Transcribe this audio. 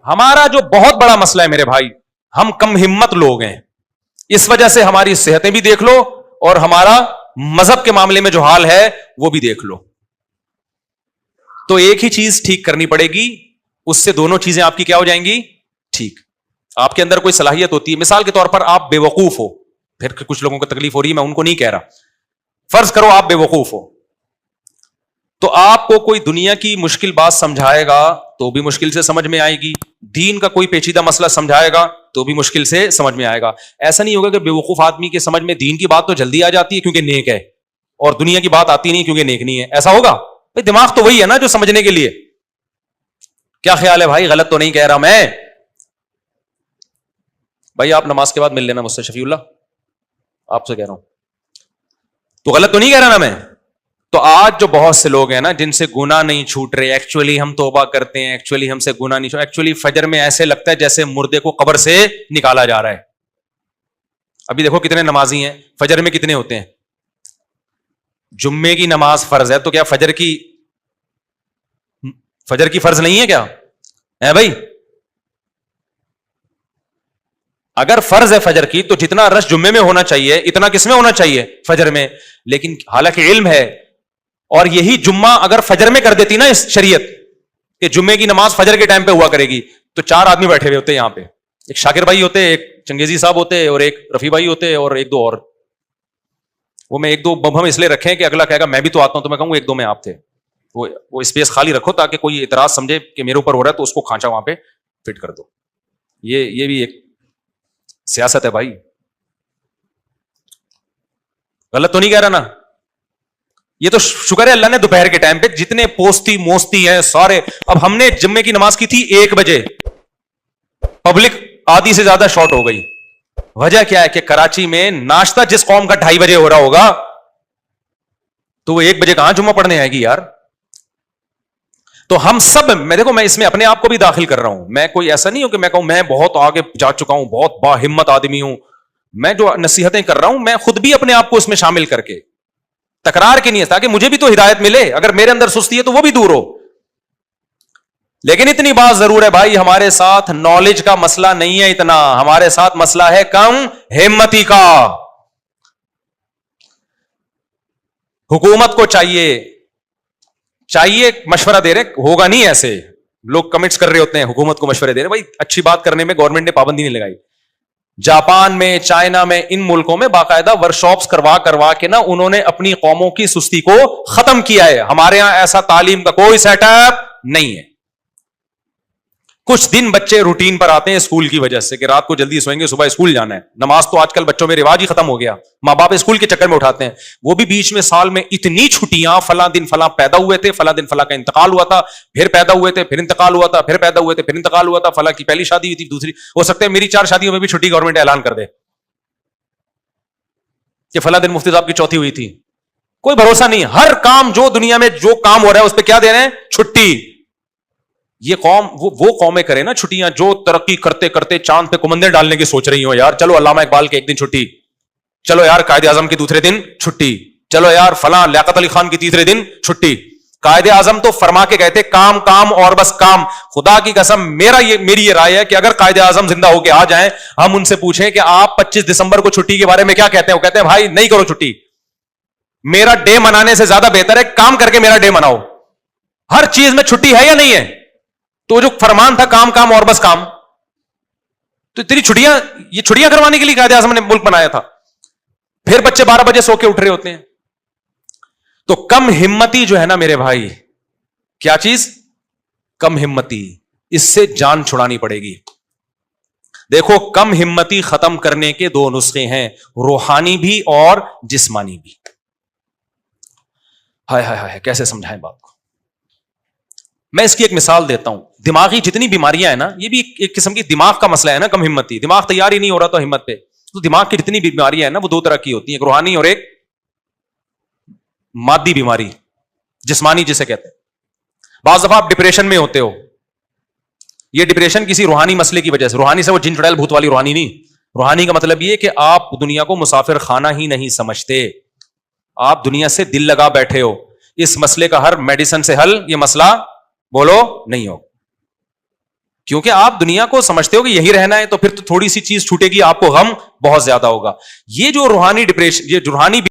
ہمارا جو بہت بڑا مسئلہ ہے میرے بھائی، ہم کم ہمت لوگ ہیں. اس وجہ سے ہماری صحتیں بھی دیکھ لو اور ہمارا مذہب کے معاملے میں جو حال ہے وہ بھی دیکھ لو. تو ایک ہی چیز ٹھیک کرنی پڑے گی، اس سے دونوں چیزیں آپ کی کیا ہو جائیں گی؟ ٹھیک. آپ کے اندر کوئی صلاحیت ہوتی ہے، مثال کے طور پر آپ بے وقوف ہو، پھر کچھ لوگوں کو تکلیف ہو رہی ہے، میں ان کو نہیں کہہ رہا، فرض کرو آپ بے وقوف ہو، تو آپ کو کوئی دنیا کی مشکل بات سمجھائے گا تو بھی مشکل سے سمجھ میں آئے گی، دین کا کوئی پیچیدہ مسئلہ سمجھائے گا تو بھی مشکل سے سمجھ میں آئے گا. ایسا نہیں ہوگا کہ بے وقوف آدمی کے سمجھ میں دین کی بات تو جلدی آ جاتی ہے کیونکہ نیک ہے، اور دنیا کی بات آتی نہیں کیونکہ نیک نہیں ہے. ایسا ہوگا؟ بھائی دماغ تو وہی ہے نا جو سمجھنے کے لیے. کیا خیال ہے بھائی؟ غلط تو نہیں کہہ رہا میں؟ بھائی آپ نماز کے بعد مل لینا مجھ سے، شفیع اللہ آپ سے کہہ رہا ہوں، تو غلط تو نہیں کہہ رہا نا میں؟ تو آج جو بہت سے لوگ ہیں نا جن سے گناہ نہیں چھوٹ رہے، ایکچولی ہم توبہ کرتے ہیں، ایکچولی ہم سے گناہ نہیں چھوٹ، ایکچولی فجر میں ایسے لگتا ہے جیسے مردے کو قبر سے نکالا جا رہا ہے. ابھی دیکھو کتنے نمازی ہیں، فجر میں کتنے ہوتے ہیں؟ جمعے کی نماز فرض ہے تو کیا فجر کی فرض نہیں ہے کیا ہے بھائی؟ اگر فرض ہے فجر کی تو جتنا رش جمعے میں ہونا چاہیے اتنا کس میں ہونا چاہیے؟ فجر میں. لیکن حالانکہ علم ہے، اور یہی جمعہ اگر فجر میں کر دیتی نا اس شریعت کہ جمعے کی نماز فجر کے ٹائم پہ ہوا کرے گی، تو 4 آدمی بیٹھے ہوئے ہوتے یہاں پہ، ایک شاکر بھائی ہوتے، ایک چنگیزی صاحب ہوتے، اور ایک رفیع بھائی ہوتے، اور ایک دو اور. وہ میں ایک دو ہم اس لیے رکھیں کہ اگلا کہے گا میں بھی تو آتا ہوں، تو میں کہوں ایک دو میں آپ تھے. وہ اسپیس خالی رکھو تاکہ کوئی اعتراض سمجھے کہ میرے اوپر ہو رہا ہے تو اس کو کھانچا وہاں پہ فٹ کر دو. یہ بھی ایک سیاست ہے بھائی. غلط تو نہیں کہہ رہا نا؟ یہ تو شکر ہے اللہ نے دوپہر کے ٹائم پہ جتنے پوستی موستی ہیں سارے. اب ہم نے جمعے کی نماز کی تھی 1 بجے، پبلک آدھی سے زیادہ شارٹ ہو گئی. وجہ کیا ہے کہ کراچی میں ناشتہ جس قوم کا 2:30 بجے ہو رہا ہوگا تو وہ 1 بجے کہاں جمعہ پڑھنے آئے گی یار. تو ہم سب، میں دیکھو میں اس میں اپنے آپ کو بھی داخل کر رہا ہوں، میں کوئی ایسا نہیں ہوں کہ میں کہوں میں بہت آگے جا چکا ہوں، بہت با ہمت آدمی ہوں. میں جو نصیحتیں کر رہا ہوں میں خود بھی اپنے آپ کو اس میں شامل کر کے تکرار کے نہیں ہے، تاکہ مجھے بھی تو ہدایت ملے. اگر میرے اندر سستی ہے تو وہ بھی دور ہو. لیکن اتنی بات ضرور ہے بھائی، ہمارے ساتھ نالج کا مسئلہ نہیں ہے اتنا، ہمارے ساتھ مسئلہ ہے کم ہمتی کا. حکومت کو چاہیے مشورہ دے رہے، ہوگا نہیں ایسے لوگ کمنٹس کر رہے ہوتے ہیں حکومت کو مشورے دے رہے. بھائی اچھی بات کرنے میں گورنمنٹ نے پابندی نہیں لگائی. جاپان میں، چائنا میں، ان ملکوں میں باقاعدہ ورکشاپس کروا کے نا انہوں نے اپنی قوموں کی سستی کو ختم کیا ہے. ہمارے یہاں ایسا تعلیم کا کوئی سیٹ اپ نہیں ہے. کچھ دن بچے روٹین پر آتے ہیں اسکول کی وجہ سے کہ رات کو جلدی سوئیں گے، صبح اسکول جانا ہے. نماز تو آج کل بچوں میں رواج ہی ختم ہو گیا، ماں باپ اسکول کے چکر میں اٹھاتے ہیں. وہ بھی بیچ میں سال میں اتنی چھٹیاں، فلاں دن فلاں پیدا ہوئے تھے، فلاں دن فلاں کا انتقال ہوا تھا، پھر پیدا ہوئے تھے، پھر انتقال ہوا تھا، پھر پیدا ہوئے تھے، پھر انتقال ہوا تھا، فلاں کی پہلی شادی ہوئی تھی، دوسری. ہو سکتا ہے میری 4 شادیوں میں بھی چھٹی گورنمنٹ اعلان کر دے کہ فلاں دن مفتی صاحب کی چوتھی ہوئی تھی. کوئی بھروسہ نہیں. ہر کام جو دنیا میں جو کام ہو رہا ہے اس پہ کیا دے رہے ہیں؟ چھٹی. یہ قوم وہ قومیں کرے نا چھٹیاں جو ترقی کرتے کرتے چاند پہ کمندے ڈالنے کی سوچ رہی ہو. یار چلو علامہ اقبال کے ایک دن چھٹی، چلو یار قائد اعظم کی دوسرے دن چھٹی، چلو یار فلاں لیاقت علی خان کی تیسرے دن چھٹی. قائد اعظم تو فرما کے گئے تھے کام کام اور بس کام. خدا کی قسم میری یہ رائے ہے کہ اگر قائد اعظم زندہ ہو کے آ جائیں، ہم ان سے پوچھیں کہ آپ 25 دسمبر کو چھٹی کے بارے میں کیا کہتے ہیں، وہ کہتے ہیں بھائی نہیں کرو چھٹی، میرا ڈے منانے سے زیادہ بہتر ہے کام کر کے میرا ڈے مناؤ. ہر چیز میں چھٹی ہے یا نہیں ہے؟ تو جو فرمان تھا کام کام اور بس کام، تو تیری چھٹیاں کروانے کے لیے قائد اعظم نے ملک بنایا تھا. پھر بچے 12 بجے سو کے اٹھ رہے ہوتے ہیں. تو کم ہمتی جو ہے نا میرے بھائی، کیا چیز؟ کم ہمتی. اس سے جان چھڑانی پڑے گی. دیکھو کم ہمتی ختم کرنے کے 2 نسخے ہیں، روحانی بھی اور جسمانی بھی. ہائے ہائے ہائے کیسے سمجھائیں بات کو. میں اس کی ایک مثال دیتا ہوں. دماغی جتنی بیماریاں ہیں نا، یہ بھی ایک قسم کی دماغ کا مسئلہ ہے نا. کم ہمتی، دماغ تیار ہی نہیں ہو رہا تو ہمت پہ. تو دماغ کی جتنی بیماریاں ہیں نا وہ 2 طرح کی ہوتی ہیں، ایک روحانی اور ایک مادی بیماری، جسمانی جسے کہتے ہیں. بعض دفعہ آپ ڈپریشن میں ہوتے ہو، یہ ڈپریشن کسی روحانی مسئلے کی وجہ سے. روحانی سے وہ جن چڑیل بھوت والی روحانی نہیں. روحانی کا مطلب یہ کہ آپ دنیا کو مسافر خانہ ہی نہیں سمجھتے، آپ دنیا سے دل لگا بیٹھے ہو. اس مسئلے کا ہر میڈیسن سے حل یہ مسئلہ بولو نہیں ہو. کیونکہ آپ دنیا کو سمجھتے ہو کہ یہی رہنا ہے، تو پھر تو تھوڑی سی چیز چھوٹے گی آپ کو غم بہت زیادہ ہوگا. یہ جو روحانی ڈپریشن، یہ روحانی